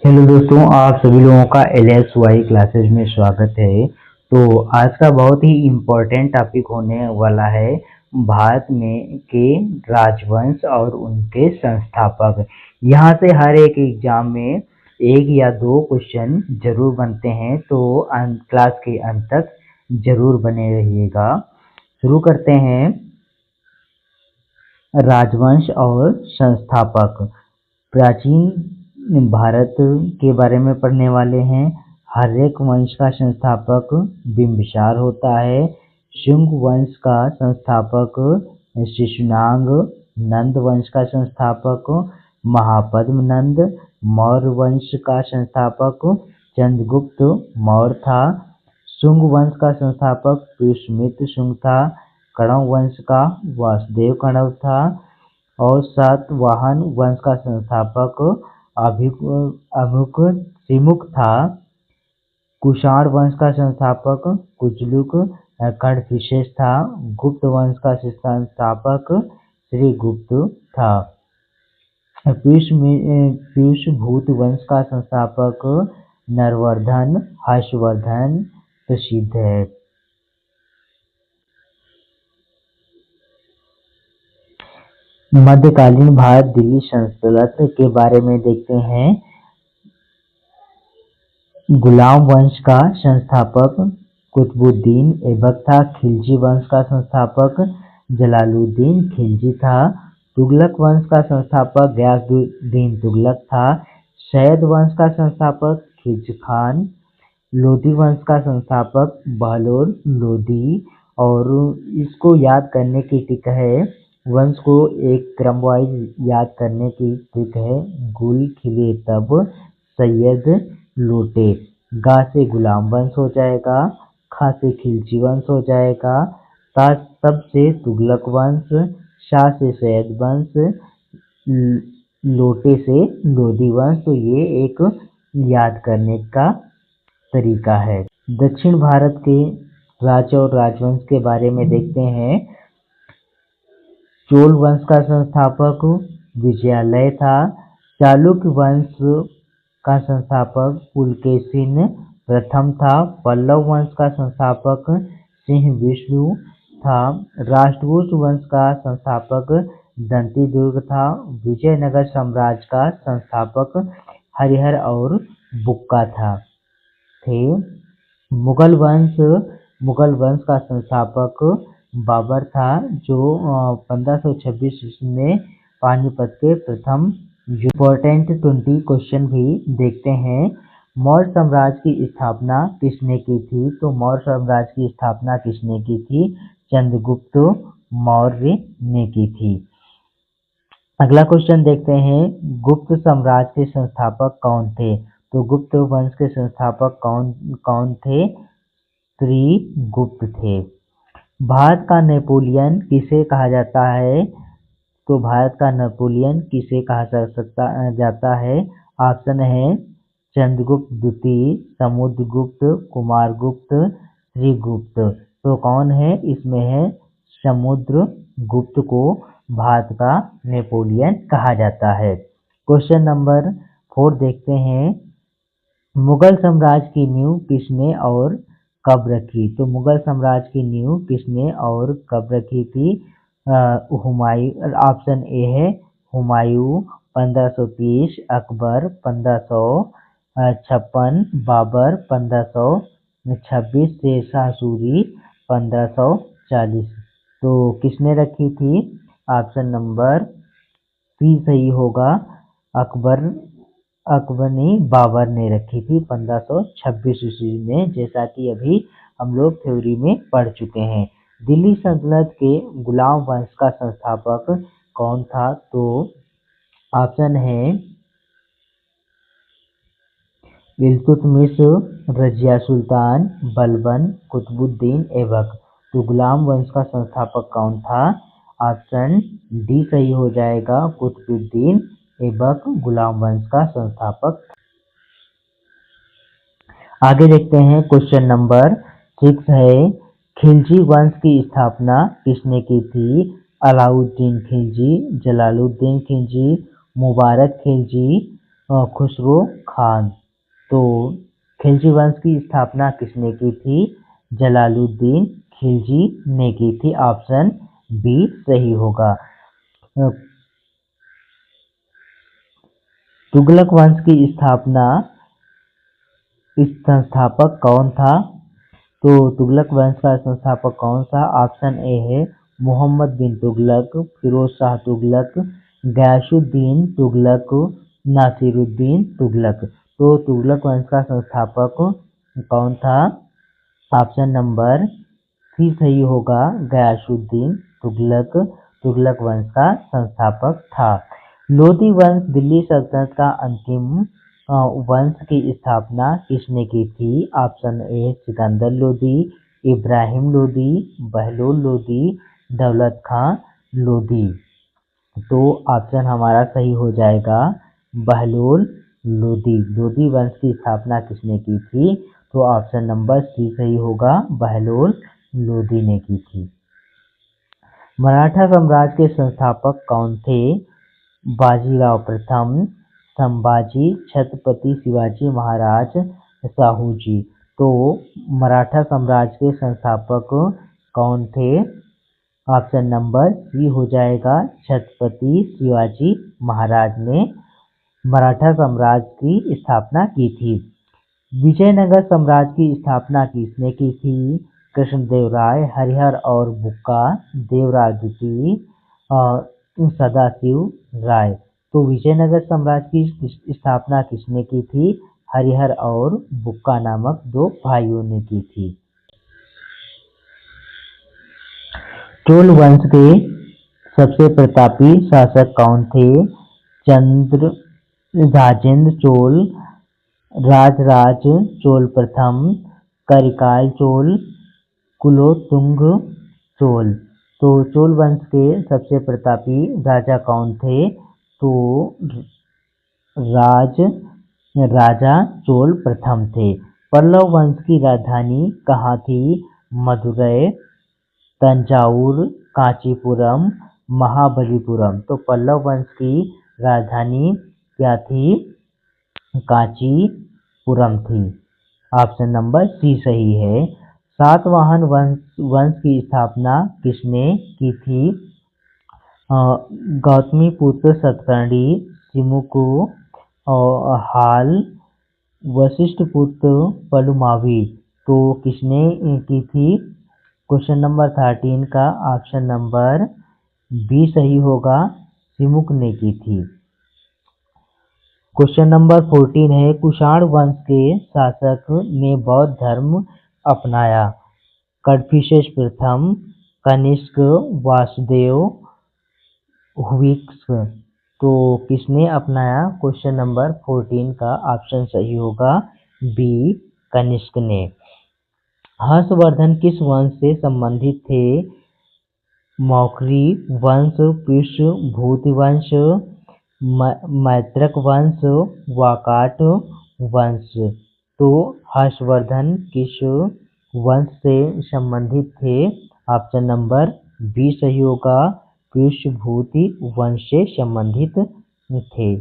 Hello दोस्तों, आप सभी लोगों का LSY क्लासेज में स्वागत है। तो आज का बहुत ही इम्पोर्टेंट टॉपिक होने वाला है भारत में के राजवंश और उनके संस्थापक। यहाँ से हर एक एग्जाम में एक या दो क्वेश्चन जरूर बनते हैं, तो क्लास के अंत तक जरूर बने रहिएगा। शुरू करते हैं। राजवंश और संस्थापक। प्राचीन भारत के बारे में पढ़ने वाले हैं। हर्यक वंश का संस्थापक बिंबिसार होता है। शुंग वंश का संस्थापक शिशुनाग। नंद वंश का संस्थापक महापद्म नंद। मौर्य वंश का संस्थापक चंद्रगुप्त मौर्य था। शुंग वंश का संस्थापक पुष्यमित्र शुंग था। कण्व वंश का वासुदेव कण्व था। और सातवाहन वंश का संस्थापक अभिमुख सिमुख था। कुषाण वंश का संस्थापक कुजलुक कर्णविशेष था। गुप्त वंश का संस्थापक श्रीगुप्त था। पीयूषभूत वंश का संस्थापक नरवर्धन हर्षवर्धन प्रसिद्ध है। मध्यकालीन भारत दिल्ली सल्तनत के बारे में देखते हैं। गुलाम वंश का संस्थापक कुतुबुद्दीन ऐबक था। खिलजी वंश का संस्थापक जलालुद्दीन खिलजी था। तुगलक वंश का संस्थापक गयासुद्दीन तुगलक था। सैयद वंश का संस्थापक खिलजी खान। लोधी वंश का संस्थापक बहलोल लोधी। और इसको याद करने की ट्रिक है, वंश को एक क्रम वाइज याद करने की ट्रिक है। गुल खिले तब सैयद लोटे। गा से गुलाम वंश हो जाएगा। खा से खिलजी वंश हो जाएगा। ता तब से तुगलक वंश। शाह से सैयद वंश। लोटे से लोधी वंश। तो ये एक याद करने का तरीका है। दक्षिण भारत के राज्य और राजवंश के बारे में देखते हैं। चोल वंश का संस्थापक विजयालय था। चालुक्य वंश का संस्थापक पुलकेशिन प्रथम था। पल्लव वंश का संस्थापक सिंह विष्णु था। राष्ट्रकूट वंश का संस्थापक दंतीदुर्ग था। विजयनगर साम्राज्य का संस्थापक हरिहर और बुक्का थे। मुगल वंश का संस्थापक बाबर था, जो 1526 ईस्वी में पानीपत के प्रथम इम्पोर्टेंट 20 क्वेश्चन भी देखते हैं। मौर्य साम्राज्य की स्थापना किसने की थी? तो मौर्य साम्राज्य की स्थापना किसने की थी? चंद्रगुप्त मौर्य ने की थी। अगला क्वेश्चन देखते हैं। गुप्त साम्राज्य के संस्थापक कौन थे? तो गुप्त वंश के संस्थापक कौन थे? श्रीगुप्त थे। भारत का नेपोलियन किसे कहा जाता है? तो भारत का नेपोलियन किसे कहा जाता है? ऑप्शन है चंद्रगुप्त द्वितीय, समुद्रगुप्त, कुमारगुप्त, श्रीगुप्त। तो कौन है इसमें? है समुद्रगुप्त को भारत का नेपोलियन कहा जाता है। क्वेश्चन नंबर 4 देखते हैं। मुगल साम्राज्य की नींव किसने और कब रखी? तो मुगल साम्राज्य की नींव किसने और कब रखी थी? हुमायूं। ऑप्शन ए है हुमायूं 1530, अकबर 1556, बाबर 1526, शेरशाह सूरी 1540। तो किसने रखी थी? ऑप्शन नंबर सी सही होगा। अकबर ने बाबर ने रखी थी 1526 ईस्वी में, जैसा कि अभी हम लोग थ्योरी में पढ़ चुके हैं। दिल्ली सल्तनत के गुलाम वंश का संस्थापक कौन था? तो ऑप्शन है इल्तुतमिश, रजिया सुल्तान, बलबन, कुतुबुद्दीन ऐबक। तो गुलाम वंश का संस्थापक कौन था? ऑप्शन डी सही हो जाएगा, कुतुबुद्दीन ऐबक गुलाम वंश का संस्थापक। आगे देखते हैं। क्वेश्चन नंबर 6 है। खिलजी वंश की स्थापना किसने की थी? अलाउद्दीन खिलजी, जलालुद्दीन खिलजी, मुबारक खिलजी, खुसरो खान। तो खिलजी वंश की स्थापना किसने की थी? जलालुद्दीन खिलजी ने की थी। ऑप्शन बी सही होगा। तुगलक वंश की स्थापना संस्थापक कौन था? तो तुगलक वंश का संस्थापक कौन सा? ऑप्शन ए है मोहम्मद बिन तुगलक, फिरोज शाह तुगलक, गयासुद्दीन तुगलक, नासिरुद्दीन तुगलक। तो तुगलक वंश का संस्थापक कौन था? ऑप्शन नंबर सी सही होगा, गयासुद्दीन तुगलक तुगलक वंश का संस्थापक था। लोधी वंश दिल्ली सल्तनत का अंतिम वंश की स्थापना किसने की थी? ऑप्शन ए सिकंदर लोधी, इब्राहिम लोधी, बहलोल लोधी, दौलत खां लोधी। तो ऑप्शन हमारा सही हो जाएगा बहलोल लोधी। लोधी वंश की स्थापना किसने की थी? तो ऑप्शन नंबर सी सही होगा, बहलोल लोधी ने की थी। मराठा साम्राज्य के संस्थापक कौन थे? बाजीराव प्रथम, संभाजी, छत्रपति शिवाजी महाराज, शाहू जी। तो मराठा साम्राज्य के संस्थापक कौन थे? ऑप्शन नंबर सी हो जाएगा, छत्रपति शिवाजी महाराज ने मराठा साम्राज्य की स्थापना की थी। विजयनगर साम्राज्य की स्थापना किसने की थी? कृष्णदेवराय, हरिहर और बुक्का, देवराय द्वितीय, सदाशिव राय। तो विजयनगर साम्राज्य की स्थापना किसने की थी? हरिहर और बुक्का नामक दो भाइयों ने की थी। चोल वंश के सबसे प्रतापी शासक कौन थे? राजेंद्र चोल, राजराज चोल प्रथम, करिकाल चोल, कुलोत्तुंग चोल। तो चोल वंश के सबसे प्रतापी राजा कौन थे? तो राजा चोल प्रथम थे। पल्लव वंश की राजधानी कहाँ थी? मदुरै, तंजावुर, कांचीपुरम, महाबलीपुरम। तो पल्लव वंश की राजधानी क्या थी? कांचीपुरम थी। ऑप्शन नंबर सी सही है। सातवाहन वंश की स्थापना किसने की थी? गौतमीपुत्र सतकर्णी, सिमुकु हाल, वशिष्ठपुत्र पलुमावी। तो किसने की थी? क्वेश्चन नंबर 13 का ऑप्शन नंबर बी सही होगा, सिमुक ने की थी। क्वेश्चन नंबर 14 है, कुषाण वंश के शासक ने बौद्ध धर्म अपनाया? कदफिसेस प्रथम, कनिष्क, वासुदेव, हुइक्स। तो किसने अपनाया? क्वेश्चन नंबर 14 का ऑप्शन सही होगा, बी कनिष्क ने। हर्षवर्धन किस वंश से संबंधित थे? मौखरी वंश, पुष्यभूति वंश, मैत्रक वंश, वाकाट वंश। तो हर्षवर्धन किस वंश से संबंधित थे? ऑप्शन नंबर बी सही होगा, पुष्यभूति वंश से संबंधित थे।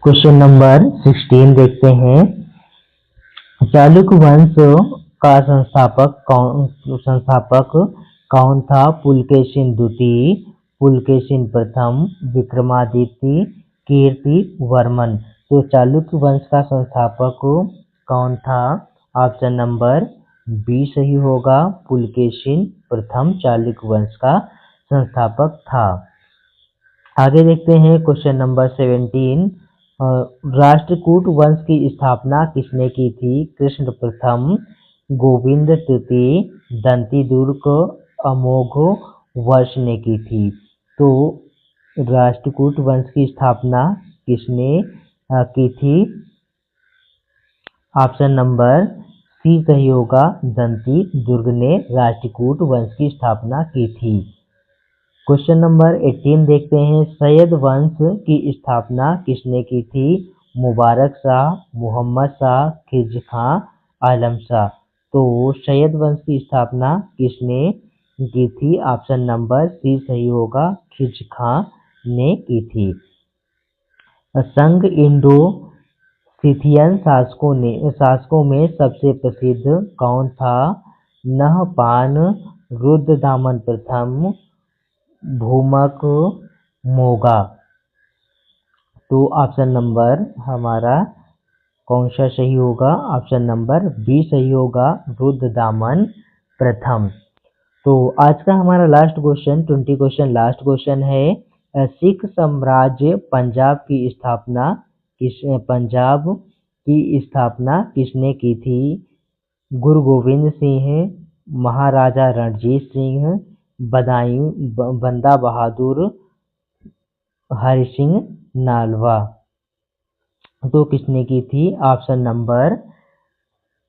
क्वेश्चन नंबर 16 देखते हैं। चालुक्य वंश का संस्थापक कौन था? पुलकेशिन द्वितीय, पुलकेशिन प्रथम, विक्रमादित्य, कीर्ति वर्मन। तो चालुक्य वंश का संस्थापक कौन था? ऑप्शन नंबर बी सही होगा, पुलकेशिन प्रथम चालुक्य वंश का संस्थापक था। आगे देखते हैं क्वेश्चन नंबर 17। राष्ट्रकूट वंश की स्थापना किसने की थी? कृष्ण प्रथम, गोविंद तृतीय, दंतीदुर्ग, अमोघ वर्ष ने की थी। तो राष्ट्रकूट वंश की स्थापना किसने की थी? ऑप्शन नंबर सी सही होगा, दंतीदुर्ग ने राष्ट्रकूट वंश की स्थापना की थी। क्वेश्चन नंबर 18 देखते हैं। सैयद वंश की स्थापना किसने की थी? मुबारक शाह, मोहम्मद शाह, खिलजी खां, आलम शाह। तो शैयद वंश की स्थापना किसने की थी? ऑप्शन नंबर सी सही होगा, खिज खां ने की थी। संघ इंडो सिथियन शासकों में सबसे प्रसिद्ध कौन था? नहपान, रुद्रदामन प्रथम, भूमक, मोगा। तो ऑप्शन नंबर हमारा कौन सा सही होगा? ऑप्शन नंबर बी सही होगा, रुद्रदामन प्रथम। तो आज का हमारा last question 20 question last question है, सिख साम्राज्य पंजाब की स्थापना किसने की थी? गुरु गोविंद सिंह, महाराजा रणजीत सिंह, बंदा बहादुर, हरि सिंह नालवा। तो किसने की थी? ऑप्शन नंबर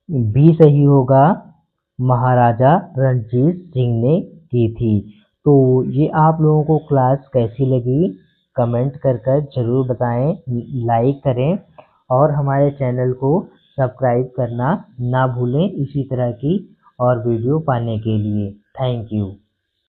बी सही होगा, महाराजा रणजीत सिंह ने की थी। तो ये आप लोगों को क्लास कैसी लगी कमेंट कर जरूर बताएं, लाइक करें और हमारे चैनल को सब्सक्राइब करना ना भूलें इसी तरह की और वीडियो पाने के लिए। Thank you.